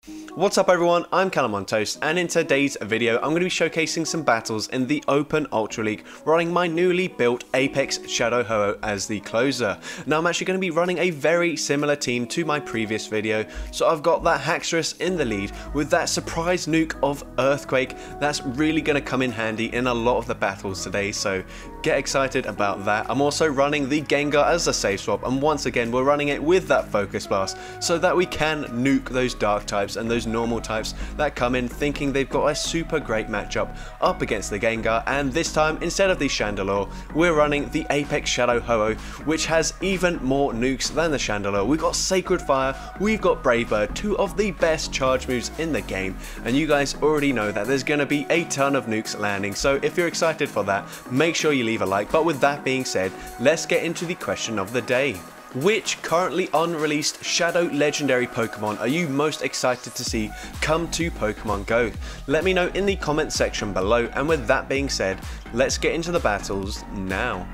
What's up everyone, I'm Callum on Toast, and in today's video I'm going to be showcasing some battles in the Open Ultra League, running my newly built Apex Shadow Ho-Oh as the closer. Now I'm actually going to be running a very similar team to my previous video, so I've got that Haxorus in the lead with that surprise nuke of Earthquake that's really going to come in handy in a lot of the battles today, so get excited about that. I'm also running the Gengar as a save swap, and once again we're running it with that Focus Blast so that we can nuke those dark types and those normal types that come in thinking they've got a super great matchup up against the Gengar. And this time, instead of the Chandelure, we're running the Apex Shadow Ho-Oh, which has even more nukes than the Chandelure. We've got Sacred Fire, we've got Brave Bird, two of the best charge moves in the game, and you guys already know that there's going to be a ton of nukes landing, so if you're excited for that, make sure you leave a like. But with that being said, let's get into the question of the day. Which currently unreleased Shadow Legendary Pokemon are you most excited to see come to Pokemon Go? Let me know in the comment section below, and with that being said, let's get into the battles now.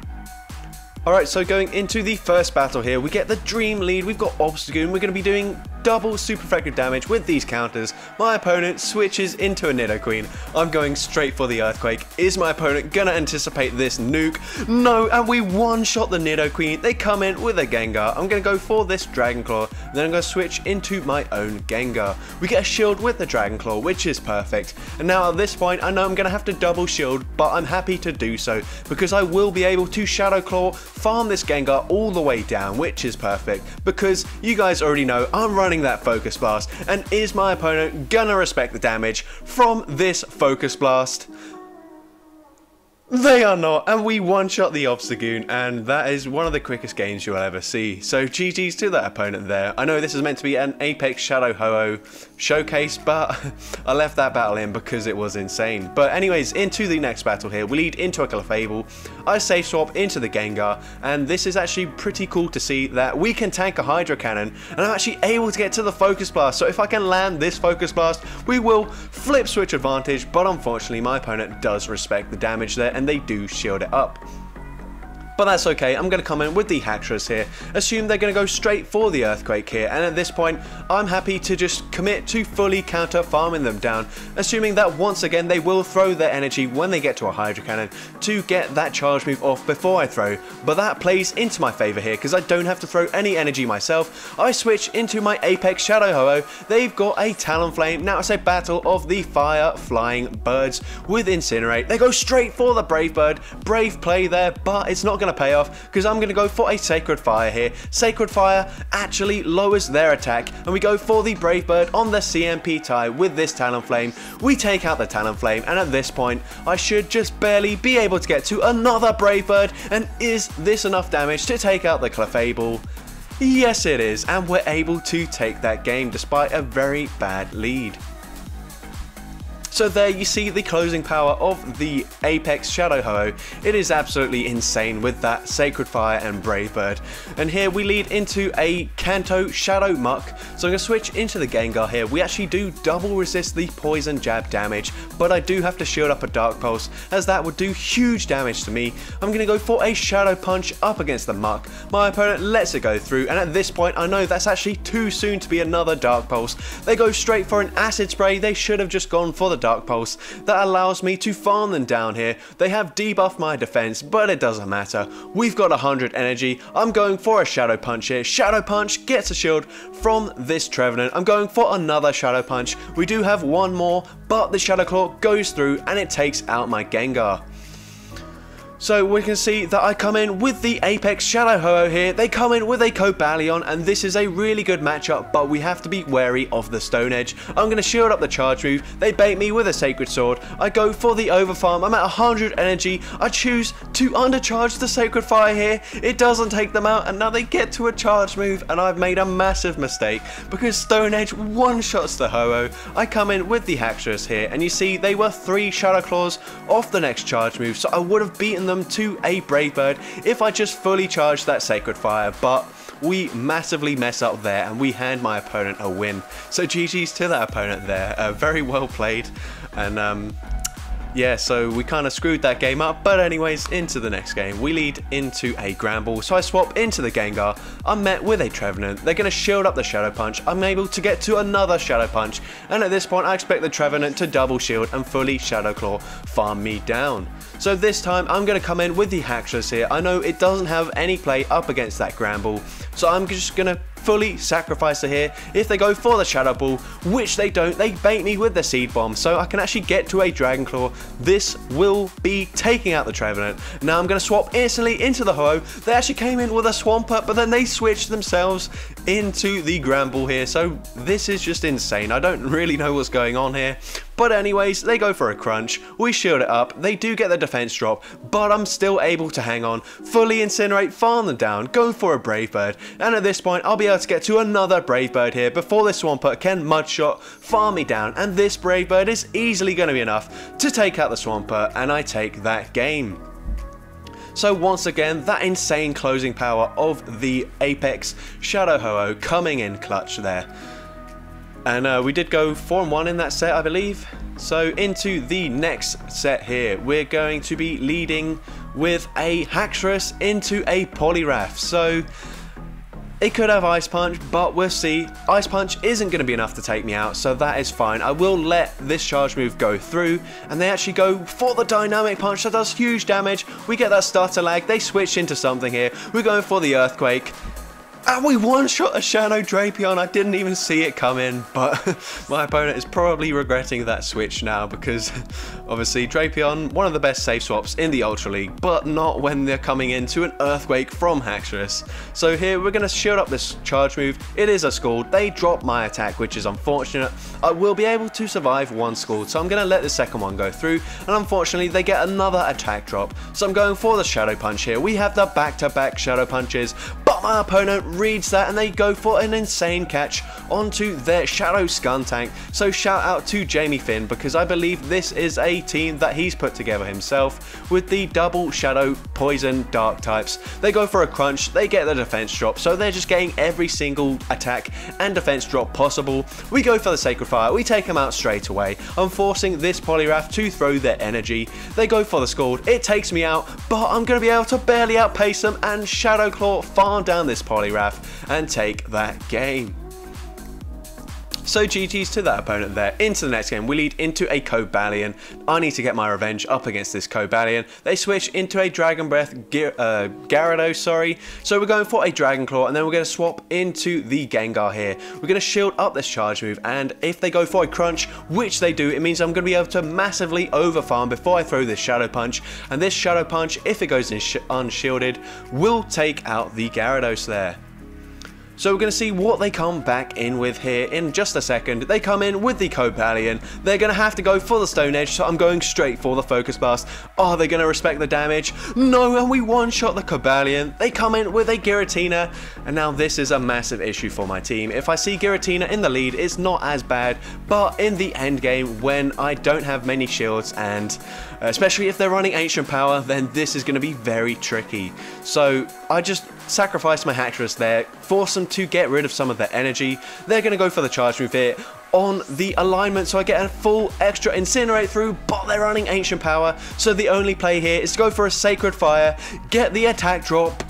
Alright, so going into the first battle here, we get the Dream lead, we've got Obstagoon, we're going to be doing double super effective damage with these counters. My opponent switches into a Nidoqueen. I'm going straight for the Earthquake. Is my opponent gonna anticipate this nuke? No, and we one-shot the Nidoqueen. They come in with a Gengar. I'm gonna go for this Dragon Claw, then I'm gonna switch into my own Gengar. We get a shield with the Dragon Claw, which is perfect. And now at this point, I know I'm gonna have to double shield, but I'm happy to do so because I will be able to Shadow Claw, farm this Gengar all the way down, which is perfect because you guys already know I'm running that Focus Blast. And is my opponent gonna respect the damage from this Focus Blast? They are not, and we one-shot the Obstagoon, and that is one of the quickest games you'll ever see. So GG's to that opponent there. I know this is meant to be an Apex Shadow Ho-Oh showcase, but I left that battle in because it was insane. But anyways, into the next battle here, we lead into a Clefable. I save swap into the Gengar, and this is actually pretty cool to see that we can tank a Hydro Cannon, and I'm actually able to get to the Focus Blast. So if I can land this Focus Blast, we will flip switch advantage, but unfortunately my opponent does respect the damage there, and they do shield it up. But that's okay, I'm going to come in with the Haxorus here, assume they're going to go straight for the Earthquake here, and at this point I'm happy to just commit to fully counter farming them down, assuming that once again they will throw their energy when they get to a Hydro Cannon to get that charge move off before I throw. But that plays into my favour here because I don't have to throw any energy myself. I switch into my Apex Shadow Ho-Oh. They've got a Talonflame. Now it's a battle of the fire flying birds with Incinerate. They go straight for the Brave Bird. Brave play there, but it's not going to pay off because I'm going to go for a Sacred Fire here. Sacred Fire actually lowers their attack, and we go for the Brave Bird on the CMP tie with this Talonflame. We take out the Talonflame, and at this point I should just barely be able to get to another Brave Bird. And is this enough damage to take out the Clefable? Yes it is, and we're able to take that game despite a very bad lead. So there you see the closing power of the Apex Shadow Ho-Oh. It is absolutely insane with that Sacred Fire and Brave Bird. And here we lead into a Kanto Shadow Muck. So I'm going to switch into the Gengar here. We actually do double resist the Poison Jab damage, but I do have to shield up a Dark Pulse as that would do huge damage to me. I'm going to go for a Shadow Punch up against the Muck. My opponent lets it go through, and at this point I know that's actually too soon to be another Dark Pulse. They go straight for an Acid Spray. They should have just gone for the Dark Pulse. That allows me to farm them down here. They have debuffed my defense, but it doesn't matter. We've got 100 energy. I'm going for a Shadow Punch here. Shadow Punch gets a shield from this Trevenant. I'm going for another Shadow Punch. We do have one more, but the Shadow Claw goes through and it takes out my Gengar. So we can see that I come in with the Apex Shadow Ho-Oh here. They come in with a Cobalion, and this is a really good matchup, but we have to be wary of the Stone Edge. I'm going to shield up the charge move. They bait me with a Sacred Sword. I go for the Overfarm. I'm at 100 energy. I choose to undercharge the Sacred Fire here. It doesn't take them out, and now they get to a charge move, and I've made a massive mistake because Stone Edge one-shots the Ho-Oh. I come in with the Haxorus here, and you see they were 3 Shadow Claws off the next charge move, so I would have beaten them to a Brave Bird if I just fully charged that Sacred Fire, but we massively mess up there and we hand my opponent a win. So GG's to that opponent there, very well played. And Yeah, so we kind of screwed that game up, but anyways, into the next game. We lead into a Gramble, so I swap into the Gengar. I'm met with a Trevenant. They're going to shield up the Shadow Punch. I'm able to get to another Shadow Punch, and at this point I expect the Trevenant to double shield and fully Shadow Claw farm me down. So this time I'm going to come in with the haxorus here. I know it doesn't have any play up against that Gramble, so I'm just going to fully sacrifice it here. If they go for the Shadow Ball, which they don't, they bait me with the Seed Bomb, so I can actually get to a Dragon Claw. This will be taking out the Trevenant. Now I'm going to swap instantly into the Ho-Oh. They actually came in with a Swampert, but then they switched themselves into the Gramble here, so this is just insane. I don't really know what's going on here. But anyways, they go for a Crunch, we shield it up, they do get the defense drop, but I'm still able to hang on, fully Incinerate, farm them down, go for a Brave Bird, and at this point I'll be able to get to another Brave Bird here before this Swampert can Mudshot, farm me down, and this Brave Bird is easily going to be enough to take out the Swampert, and I take that game. So once again, that insane closing power of the Apex Shadow Ho-Oh coming in clutch there. And we did go 4-1 in that set, I believe. So into the next set here, we're going to be leading with a Haxorus into a Poliwrath. So it could have Ice Punch, but we'll see. Ice Punch isn't going to be enough to take me out, so that is fine. I will let this charge move go through, and they actually go for the Dynamic Punch that does huge damage. We get that stutter lag, they switch into something here. We're going for the Earthquake. And we one-shot a Shadow Drapion. I didn't even see it come in, but my opponent is probably regretting that switch now because obviously Drapion, one of the best safe swaps in the Ultra League, but not when they're coming into an Earthquake from Haxorus. So here we're going to shield up this charge move. It is a Scald. They drop my attack, which is unfortunate. I will be able to survive one Scald, so I'm going to let the second one go through, and unfortunately they get another attack drop. So I'm going for the Shadow Punch here. We have the back-to-back Shadow Punches, but my opponent reads that and they go for an insane catch onto their Shadow Skuntank. So shout out to Jamie Finn, because I believe this is a team that he's put together himself with the double Shadow Poison Dark types. They go for a Crunch, they get the defense drop, so they're just getting every single attack and defense drop possible. We go for the Sacred Fire, we take them out straight away. I'm forcing this Poliwrath to throw their energy. They go for the Scald, it takes me out, but I'm going to be able to barely outpace them and Shadow Claw farm down this Poliwrath and take that game. So GG's to that opponent there. Into the next game, we lead into a Cobalion. I need to get my revenge up against this Cobalion. They switch into a Dragon Breath Gyarados, sorry. So we're going for a Dragon Claw, and then we're going to swap into the Gengar here. We're going to shield up this charge move, and if they go for a Crunch, which they do, it means I'm going to be able to massively overfarm before I throw this Shadow Punch. And this Shadow Punch, if it goes in unshielded, will take out the Gyarados there. So we're going to see what they come back in with here in just a second. They come in with the Cobalion. They're going to have to go for the Stone Edge, so I'm going straight for the Focus Blast. Are they going to respect the damage? No, and we one-shot the Cobalion. They come in with a Giratina, and now this is a massive issue for my team. If I see Giratina in the lead, it's not as bad, but in the end game, when I don't have many shields, and especially if they're running Ancient Power, then this is going to be very tricky. So I just sacrifice my Haxorus there, force them to get rid of some of their energy. They're going to go for the charge move here on the alignment, so I get a full extra Incinerate through, but they're running Ancient Power, so the only play here is to go for a Sacred Fire, get the attack drop,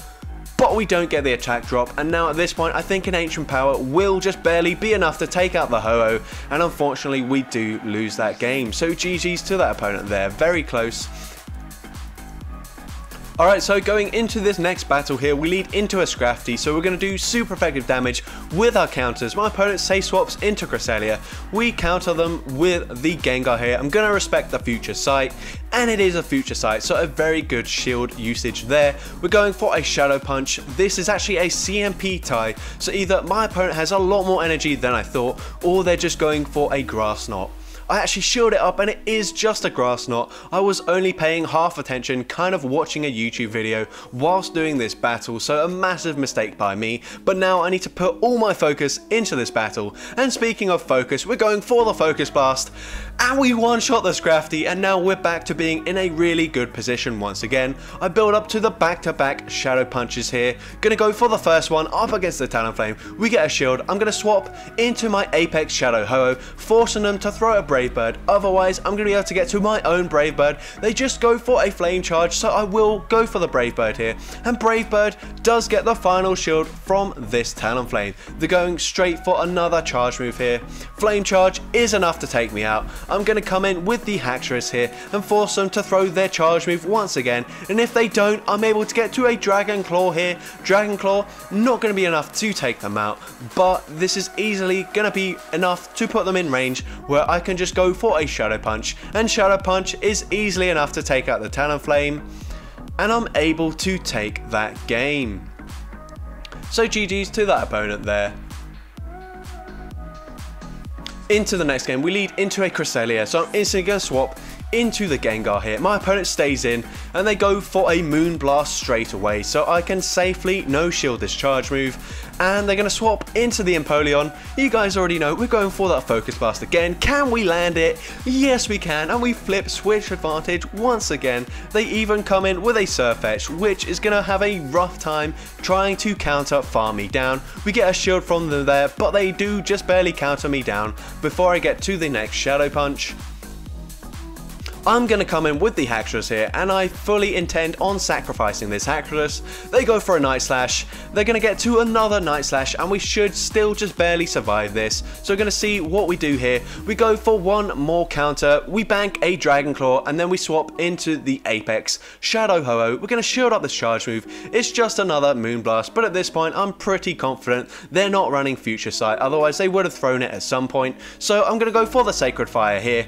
but we don't get the attack drop, and now at this point I think an Ancient Power will just barely be enough to take out the Ho-Oh, and unfortunately we do lose that game. So GG's to that opponent there, very close. Alright, so going into this next battle here, we lead into a Scrafty, so we're going to do super effective damage with our counters. My opponent safe swaps into Cresselia. We counter them with the Gengar here. I'm going to respect the Future Sight, and it is a Future Sight, so a very good shield usage there. We're going for a Shadow Punch. This is actually a CMP tie, so either my opponent has a lot more energy than I thought, or they're just going for a Grass Knot. I actually shield it up and it is just a Grass Knot. I was only paying half attention, kind of watching a YouTube video whilst doing this battle, so a massive mistake by me. But now I need to put all my focus into this battle. And speaking of focus, we're going for the Focus Blast, and we one-shot the Scrafty, and now we're back to being in a really good position once again. I build up to the back-to-back Shadow Punches here. Gonna go for the first one up against the Talonflame. We get a shield. I'm gonna swap into my Apex Shadow Ho-Oh, forcing them to throw a Brave Bird, otherwise I'm going to be able to get to my own Brave Bird. They just go for a Flame Charge, so I will go for the Brave Bird here, and Brave Bird does get the final shield from this Talonflame. They're going straight for another charge move here. Flame Charge is enough to take me out. I'm going to come in with the Haxorus here and force them to throw their charge move once again, and if they don't, I'm able to get to a Dragon Claw here. Dragon Claw not going to be enough to take them out, but this is easily going to be enough to put them in range where I can just go for a Shadow Punch, and Shadow Punch is easily enough to take out the Talonflame, and I'm able to take that game. So GG's to that opponent there. Into the next game, we lead into a Cresselia, so I'm instantly going to swap into the Gengar here. My opponent stays in and they go for a Moonblast straight away, so I can safely no shield this charge move, and they're going to swap into the Empoleon. You guys already know we're going for that Focus Blast again. Can we land it? Yes we can, and we flip switch advantage once again. They even come in with a Surfetch, which is going to have a rough time trying to counter farm me down. We get a shield from them there, but they do just barely counter me down before I get to the next Shadow Punch. I'm going to come in with the Haxorus here, and I fully intend on sacrificing this Haxorus. They go for a Night Slash, they're going to get to another Night Slash, and we should still just barely survive this. So we're going to see what we do here. We go for one more counter, we bank a Dragon Claw, and then we swap into the Apex Shadow Ho-Oh. We're going to shield up this charge move. It's just another Moonblast, but at this point I'm pretty confident they're not running Future Sight, otherwise they would have thrown it at some point. So I'm going to go for the Sacred Fire here.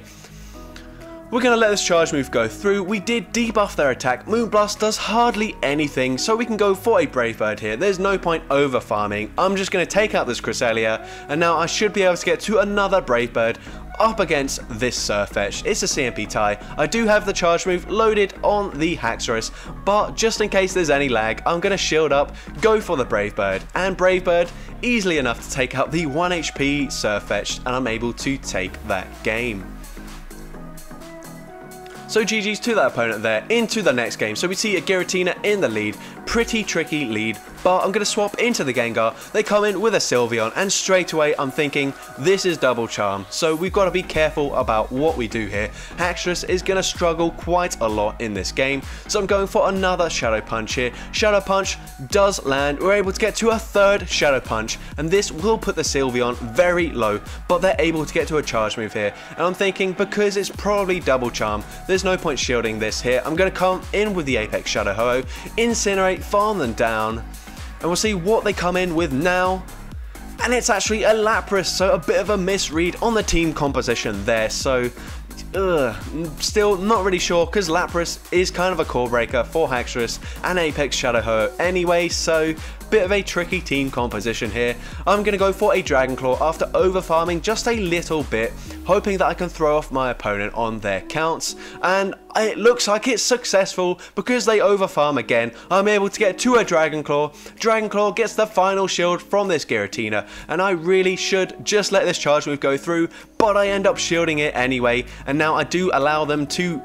We're going to let this charge move go through. We did debuff their attack. Moonblast does hardly anything, so we can go for a Brave Bird here. There's no point over farming. I'm just going to take out this Cresselia, and now I should be able to get to another Brave Bird up against this Surfetch. It's a CMP tie. I do have the charge move loaded on the Haxorus, but just in case there's any lag, I'm going to shield up, go for the Brave Bird, and Brave Bird easily enough to take out the 1 HP Surfetch, and I'm able to take that game. So GG's to that opponent there. Into the next game. So we see a Giratina in the lead. Pretty tricky lead, but I'm going to swap into the Gengar. They come in with a Sylveon, and straight away I'm thinking this is double charm. So we've got to be careful about what we do here. Haxorus is going to struggle quite a lot in this game, so I'm going for another Shadow Punch here. Shadow Punch does land. We're able to get to a third Shadow Punch, and this will put the Sylveon very low, but they're able to get to a charge move here. And I'm thinking because it's probably double charm, there's no point shielding this here. I'm going to come in with the Apex Shadow Ho-Oh, Incinerate, farm them down, and we'll see what they come in with now. And it's actually a Lapras, so a bit of a misread on the team composition there. So still not really sure, because Lapras is kind of a core breaker for Haxorus and Apex Shadow Ho anyway, so bit of a tricky team composition here. I'm going to go for a Dragon Claw after over farming just a little bit, hoping that I can throw off my opponent on their counts, and it looks like it's successful because they over farm again. I'm able to get to a Dragon Claw. Dragon Claw gets the final shield from this Giratina, and I really should just let this charge move go through, but I end up shielding it anyway, and now I do allow them to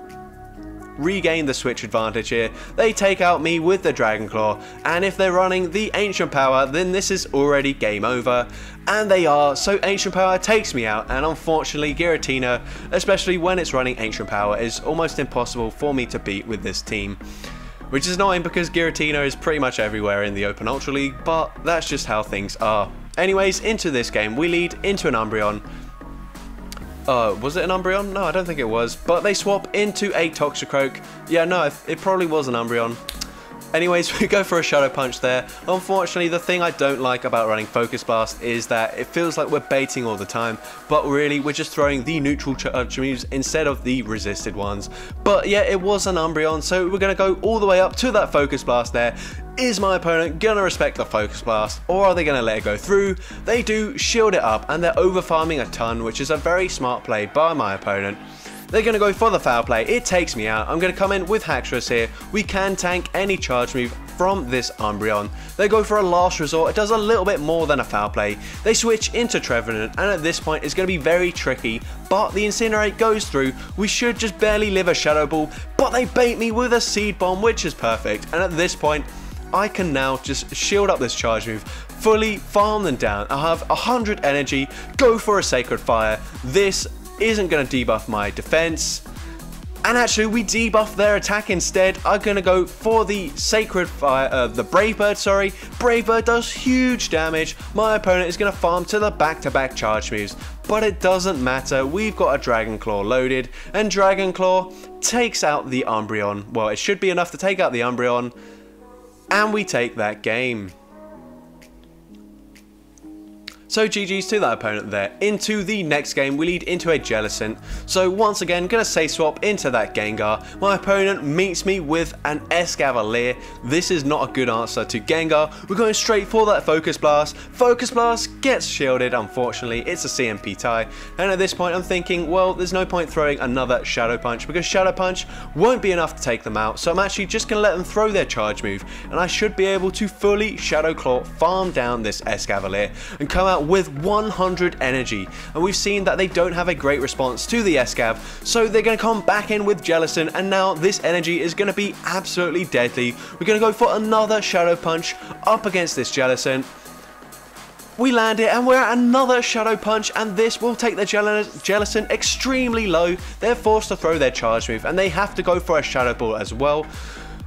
regain the switch advantage here. They take out me with the Dragon Claw, and if they're running the Ancient Power, then this is already game over, and they are. So Ancient Power takes me out, and unfortunately Giratina, especially when it's running Ancient Power, is almost impossible for me to beat with this team, which is annoying because Giratina is pretty much everywhere in the Open Ultra League, but that's just how things are. Anyways, into this game, we lead into an Umbreon. Was it an Umbreon? No, I don't think it was. But they swap into a Toxicroak. Yeah, no, it probably was an Umbreon. Anyways, we go for a Shadow Punch there. Unfortunately, the thing I don't like about running Focus Blast is that it feels like we're baiting all the time, but really we're just throwing the neutral charge moves instead of the resisted ones. But yeah, it was an Umbreon, so we're going to go all the way up to that Focus Blast there. Is my opponent going to respect the Focus Blast, or are they going to let it go through? They do shield it up, and they're over farming a ton, which is a very smart play by my opponent. They're going to go for the foul play. It takes me out. I'm going to come in with Haxorus here. We can tank any charge move from this Umbreon. They go for a last resort. It does a little bit more than a foul play. They switch into Trevenant, and at this point it's going to be very tricky, but the Incinerate goes through. We should just barely live a Shadow Ball, but they bait me with a Seed Bomb, which is perfect, and at this point I can now just shield up this charge move, fully farm them down. I have 100 energy, go for a Sacred Fire. This isn't going to debuff my defense. And actually, we debuff their attack instead. I'm going to go for the Sacred Fire, the Brave Bird, sorry. Brave Bird does huge damage. My opponent is going to farm to the back-to-back charge moves. But it doesn't matter. We've got a Dragon Claw loaded. And Dragon Claw takes out the Umbreon. Well, it should be enough to take out the Umbreon. And we take that game. So GG's to that opponent there. Into the next game, we lead into a Jellicent. So once again, gonna safe swap into that Gengar. My opponent meets me with an Escavalier. This is not a good answer to Gengar. We're going straight for that Focus Blast. Focus Blast gets shielded, unfortunately. It's a CMP tie. And at this point, I'm thinking, well, there's no point throwing another Shadow Punch because Shadow Punch won't be enough to take them out. So I'm actually just gonna let them throw their charge move. And I should be able to fully Shadow Claw, farm down this Escavalier, and come out with 100 energy. And we've seen that they don't have a great response to the Escav, so they're going to come back in with Jellicent, and now this energy is going to be absolutely deadly. We're going to go for another Shadow Punch up against this Jellicent. We land it, and we're at another Shadow Punch, and this will take the Jellicent extremely low. They're forced to throw their charge move, and they have to go for a Shadow Ball as well.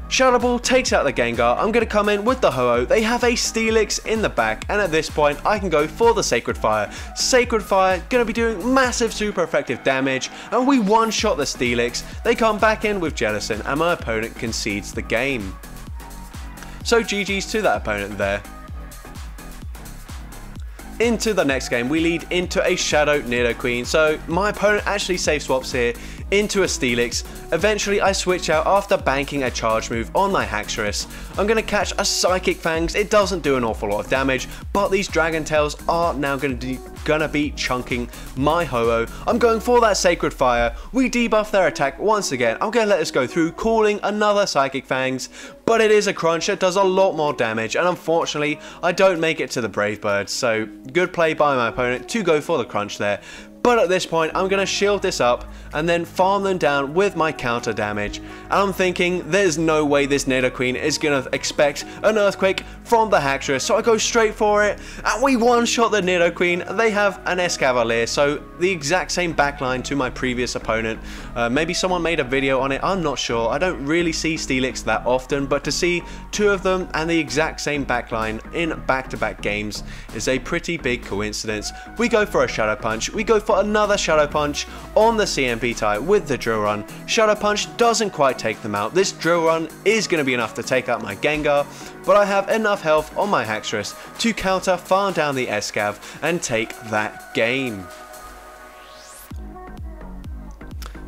Shadow Ball takes out the Gengar. I'm going to come in with the Ho-Oh. They have a Steelix in the back, and at this point I can go for the Sacred Fire. Sacred Fire going to be doing massive super effective damage, and we one-shot the Steelix. They come back in with Jellicent, and my opponent concedes the game. So GG's to that opponent there. Into the next game, we lead into a Shadow Nidoqueen. So my opponent actually safe swaps here into a Steelix. Eventually I switch out after banking a charge move on my Haxorus. I'm going to catch a Psychic Fangs. It doesn't do an awful lot of damage, but these Dragon Tails are now going to be chunking my Ho-Oh. I'm going for that Sacred Fire. We debuff their attack once again. I'm going to let this go through, calling another Psychic Fangs, but it is a crunch. It does a lot more damage, and unfortunately I don't make it to the Brave Bird, so good play by my opponent to go for the crunch there. But at this point, I'm going to shield this up and then farm them down with my counter damage. And I'm thinking, there's no way this Nidoqueen is going to expect an Earthquake from the Haxorus. So I go straight for it, and we one-shot the Nidoqueen. They have an Escavalier, so the exact same backline to my previous opponent. Maybe someone made a video on it, I'm not sure. I don't really see Steelix that often, but to see two of them and the exact same backline in back-to-back games is a pretty big coincidence. We go for a Shadow Punch. We go for another Shadow Punch on the CMP tie with the Drill Run. Shadow Punch doesn't quite take them out. This Drill Run is going to be enough to take out my Gengar, but I have enough health on my Haxorus to counter farm down the Escav and take that game.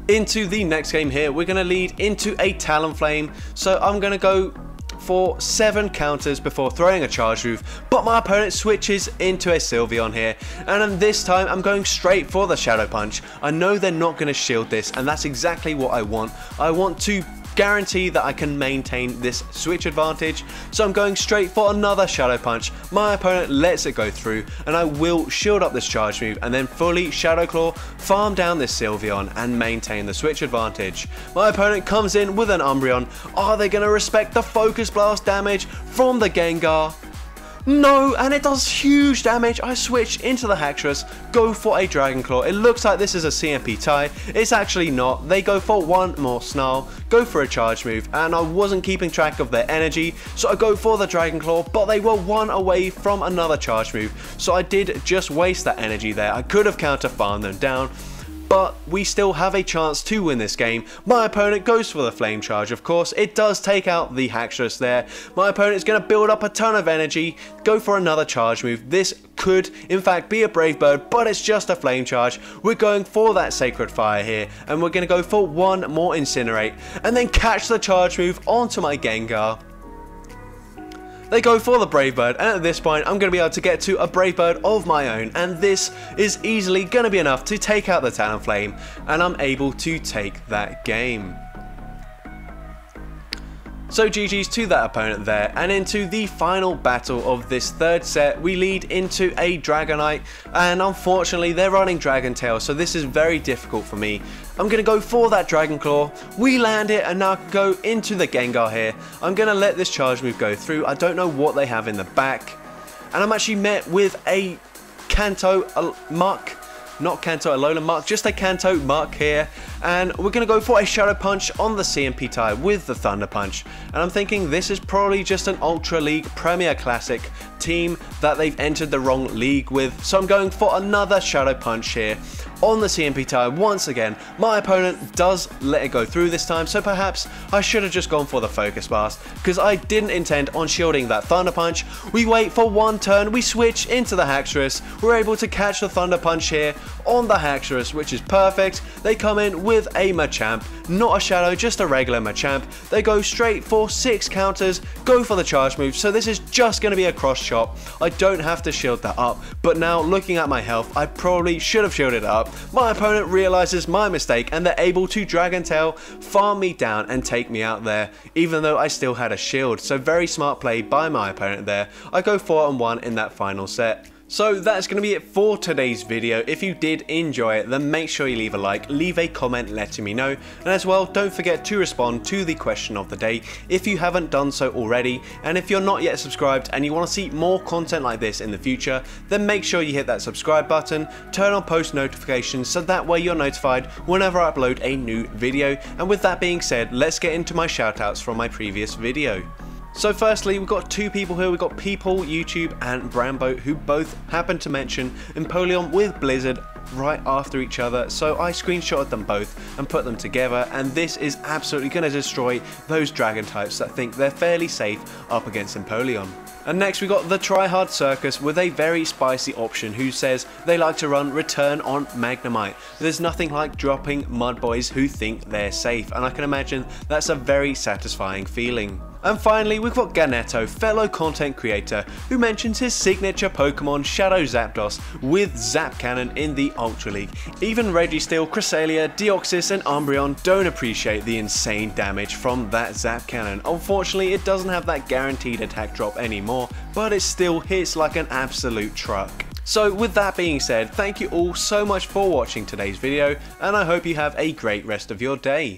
Into the next game here, we're going to lead into a Talonflame, so I'm going to go for 7 counters before throwing a charge move, but my opponent switches into a Sylveon here, and this time I'm going straight for the Shadow Punch. I know they're not going to shield this, and that's exactly what I want. I want to guarantee that I can maintain this switch advantage, so I'm going straight for another Shadow Punch. My opponent lets it go through, and I will shield up this charge move and then fully Shadow Claw, farm down this Sylveon and maintain the switch advantage. My opponent comes in with an Umbreon. Are they going to respect the Focus Blast damage from the Gengar? No, and it does huge damage. I switch into the Haxorus, go for a Dragon Claw. It looks like this is a CMP tie. It's actually not. They go for one more Snarl, go for a charge move, and I wasn't keeping track of their energy, so I go for the Dragon Claw, but they were one away from another charge move, so I did just waste that energy there. I could have counter farmed them down, but we still have a chance to win this game. My opponent goes for the Flame Charge, of course. It does take out the Haxorus there. My opponent is going to build up a ton of energy, go for another charge move. This could, in fact, be a Brave Bird, but it's just a Flame Charge. We're going for that Sacred Fire here, and we're going to go for one more Incinerate, and then catch the charge move onto my Gengar. They go for the Brave Bird, and at this point I'm going to be able to get to a Brave Bird of my own, and this is easily going to be enough to take out the Talonflame, and I'm able to take that game. So GG's to that opponent there, and into the final battle of this third set, we lead into a Dragonite, and unfortunately they're running Dragon Tail, so this is very difficult for me. I'm going to go for that Dragon Claw, we land it, and now I can go into the Gengar here. I'm going to let this charge move go through. I don't know what they have in the back, and I'm actually met with a Kanto, a Muck, not Kanto Alolan mark, just a Kanto mark here. And we're going to go for a Shadow Punch on the CMP type with the Thunder Punch. And I'm thinking this is probably just an Ultra League Premier Classic team that they've entered the wrong league with. So I'm going for another Shadow Punch here on the CMP type once again. My opponent does let it go through this time, so perhaps I should have just gone for the Focus Blast, because I didn't intend on shielding that Thunder Punch. We wait for one turn, we switch into the Haxorus, we're able to catch the Thunder Punch here on the Haxorus, which is perfect. They come in with a Machamp, not a Shadow, just a regular Machamp. They go straight for 6 counters, go for the charge move, so this is just going to be a cross chop. I don't have to shield that up, but now looking at my health, I probably should have shielded it up. My opponent realizes my mistake and they're able to Dragon Tail, farm me down and take me out there, even though I still had a shield. So very smart play by my opponent there. I go 4-1 in that final set. So that's going to be it for today's video. If you did enjoy it, then make sure you leave a like, leave a comment letting me know, and as well don't forget to respond to the question of the day if you haven't done so already. And if you're not yet subscribed and you want to see more content like this in the future, then make sure you hit that subscribe button, turn on post notifications so that way you're notified whenever I upload a new video. And with that being said, let's get into my shoutouts from my previous video. So firstly, we've got 2 people here. We've got People, YouTube and Brambo, who both happen to mention Empoleon with Blizzard right after each other, so I screenshotted them both and put them together, and this is absolutely going to destroy those dragon types that think they're fairly safe up against Empoleon. And next we got the Tryhard Circus with a very spicy option who says they like to run Return on Magnemite. There's nothing like dropping mud boys who think they're safe, and I can imagine that's a very satisfying feeling. And finally, we've got Ganetto, fellow content creator, who mentions his signature Pokemon Shadow Zapdos with Zap Cannon in the Ultra League. Even Registeel, Cresselia, Deoxys and Umbreon don't appreciate the insane damage from that Zap Cannon. Unfortunately, it doesn't have that guaranteed attack drop anymore, but it still hits like an absolute truck. So with that being said, thank you all so much for watching today's video, and I hope you have a great rest of your day.